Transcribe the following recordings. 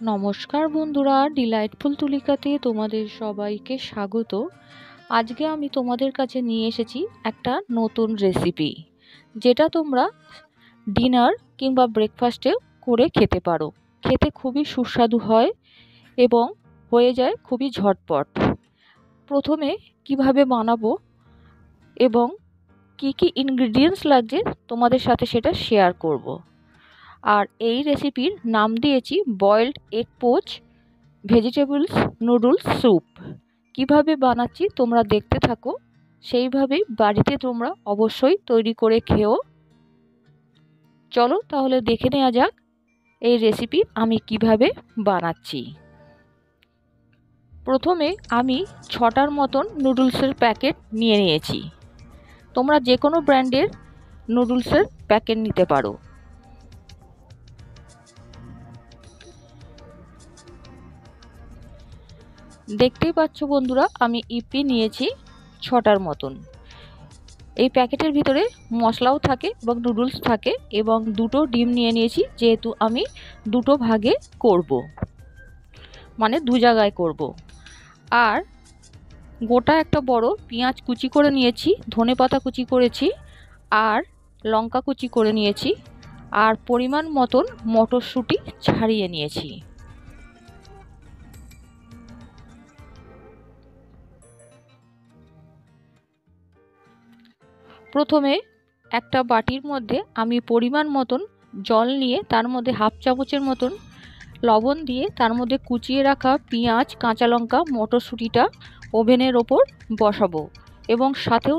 নমস্কার বন্ধুরা, ডিলাইটফুল তুলিকাতে তোমাদের সবাইকে স্বাগত। আজকে আমি তোমাদের কাছে নিয়ে এসেছি একটা নতুন রেসিপি, যেটা তোমরা ডিনার কিংবা ব্রেকফাস্টে করে খেতে পারো। খেতে খুবই সুস্বাদু হয় এবং হয়ে যায় খুবই ঝটপট। প্রথমে কিভাবে বানাবো এবং কি কি ইনগ্রিডিয়েন্টস লাগছে তোমাদের সাথে সেটা শেয়ার করব। আর এই রেসিপির নাম দিয়েছি boiled egg poach vegetables noodles soup. কিভাবে বানাচ্ছি তোমরা দেখতে থাকো, সেইভাবেই বাড়িতে তোমরা অবশ্যই তৈরি করে খেও। চলো তাহলে দেখে নেওয়া যাক এই রেসিপি আমি কিভাবে বানাচ্ছি। প্রথমে আমি 6টার মতন নুডলসের প্যাকেট নিয়ে নিয়েছি। তোমরা যে কোনো ব্র্যান্ডের নুডলসের প্যাকেট নিতে পারো। দেখতেই পাচ্ছ বন্ধুরা, আমি ইপি নিয়েছি 6টার মতন। এই প্যাকেটের ভিতরে মশলাও থাকে এবং নুডলস থাকে, এবং দুটো ডিম নিয়ে নিয়েছি, যেহেতু আমি দুটো ভাগে করব, মানে দু জায়গায় করব। আর গোটা একটা বড় পেঁয়াজ কুচি করে নিয়েছি, ধনেপাতা কুচি করেছি, আর লঙ্কা কুচি করে নিয়েছি, আর পরিমাণ মতন মটরশুঁটি ছাড়িয়ে নিয়েছি। প্রথমে একটা বাটির মধ্যে আমি পরিমাণ মতন জল নিয়ে তার মধ্যে হাফ চামচের মতন লবণ দিয়ে তার মধ্যে কুচিয়ে রাখা পেঁয়াজ, কাঁচা লঙ্কা, মটরশুঁটিটা ওভেনের ওপর বসাবো, এবং সাথেও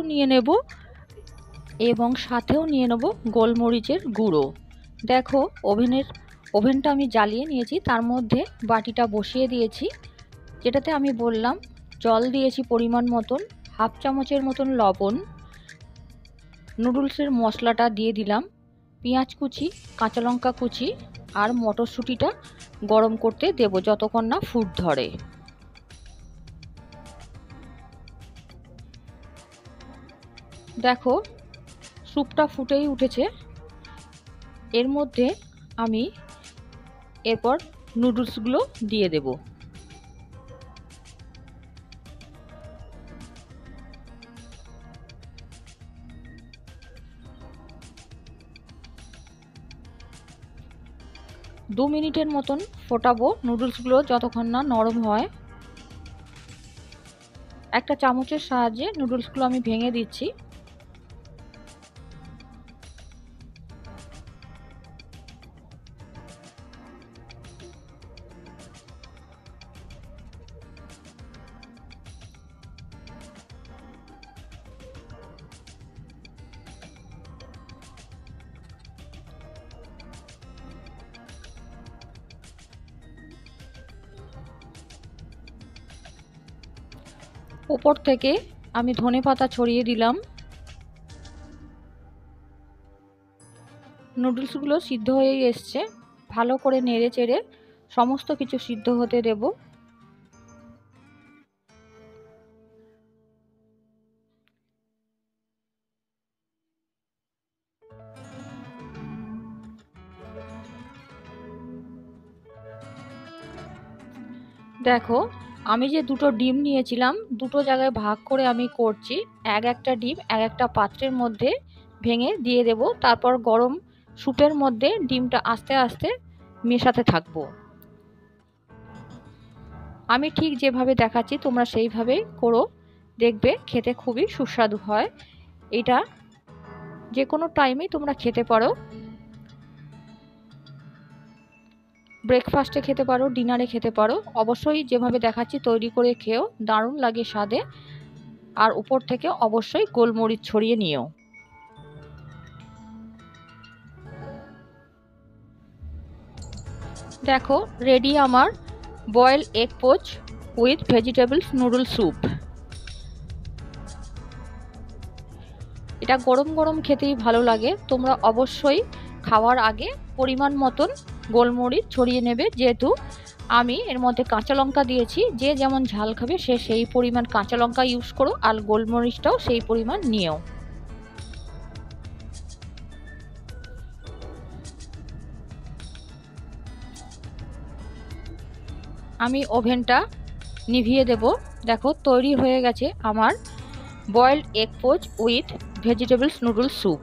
নিয়ে নেব গোলমরিচের গুঁড়ো। দেখো ওভেনটা আমি জ্বালিয়ে নিয়েছি, তার মধ্যে বাটিটা বসিয়ে দিয়েছি, যেটাতে আমি বললাম জল দিয়েছি পরিমাণ মতন, হাফ চামচের মতন লবণ, নুডলসের মশলাটা দিয়ে দিলাম, পেঁয়াজ কুচি, কাঁচা লঙ্কা কুচি, আর মটরশুঁটিটা গরম করতে দেব যতক্ষণ না ফুট ধরে। দেখো স্যুপটা ফুটেই উঠেছে। এর মধ্যে আমি এরপর নুডলসগুলো দিয়ে দেব। দু মিনিটের মতন ফোটাবো নুডলসগুলো যতক্ষণ না নরম হয়। একটা চামচের সাহায্যে নুডলসগুলো আমি ভেঙে দিচ্ছি। উপর থেকে আমি ধনেপাতা ছড়িয়ে দিলাম। নুডলসগুলো সিদ্ধ হয়ে এসছে, ভালো করে নেড়ে চেড়ে সমস্ত কিছু সিদ্ধ হতে দেব। দেখো আমি যে দুটো ডিম নিয়েছিলাম, দুটো জায়গায় ভাগ করে আমি করছি। একটা ডিম একটা পাত্রের মধ্যে ভেঙে দিয়ে দেব, তারপর গরম স্যুপের মধ্যে ডিমটা আস্তে আস্তে মেশাতে থাকবো। আমি ঠিক যেভাবে দেখাচ্ছি তোমরা সেইভাবেই করো, দেখবে খেতে খুবই সুস্বাদু হয়। এটা যে কোনো টাইমেই তোমরা খেতে পারো, ব্রেকফাস্টে খেতে পারো, ডিনারে খেতে পারো। অবশ্যই যেভাবে দেখাচ্ছি তৈরি করে খেও, দারুণ লাগে স্বাদে। আর উপর থেকে অবশ্যই গোলমরিচ ছড়িয়ে নিও। দেখো রেডি আমার boil egg poach with vegetables noodle soup. এটা গরম গরম খেতেই ভালো লাগে। তোমরা অবশ্যই খাওয়ার আগে পরিমাণ মতন গোলমরিচ ছড়িয়ে নেবে, যেহেতু আমি এর মধ্যে কাঁচা লঙ্কা দিয়েছি। যে যেমন ঝাল খাবে সে সেই পরিমাণ কাঁচা লঙ্কা ইউজ করো, আর গোলমরিচটাও সেই পরিমাণ নিও। আমি ওভেনটা নিভিয়ে দেব। দেখো তৈরি হয়ে গেছে আমার boiled egg poach with vegetables noodle soup.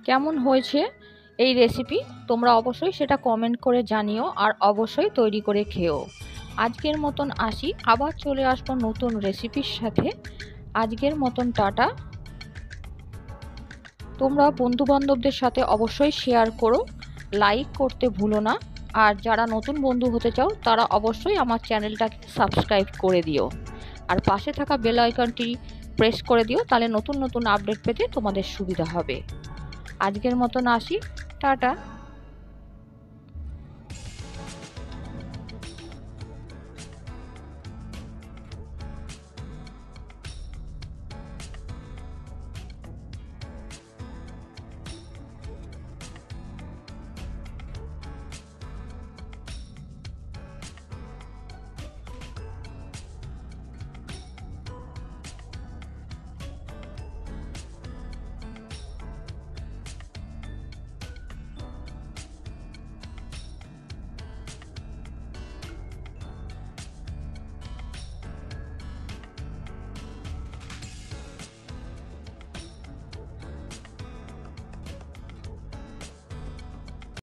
কেমন হয়েছে এই রেসিপি তোমরা অবশ্যই সেটা কমেন্ট করে জানিও, আর অবশ্যই তৈরি করে খেও। আজকের মতন আসি, আবার চলে আসবো নতুন রেসিপির সাথে। আজকের মতন টাটা। তোমরা বন্ধুবান্ধবদের সাথে অবশ্যই শেয়ার করো, লাইক করতে ভুলো না। আর যারা নতুন বন্ধু হতে চাও তারা অবশ্যই আমার চ্যানেলটাকে সাবস্ক্রাইব করে দিও, আর পাশে থাকা বেল আইকনটি প্রেস করে দিও, তাহলে নতুন নতুন আপডেট পেতে তোমাদের সুবিধা হবে। আজকের মতন আসি, টাটা।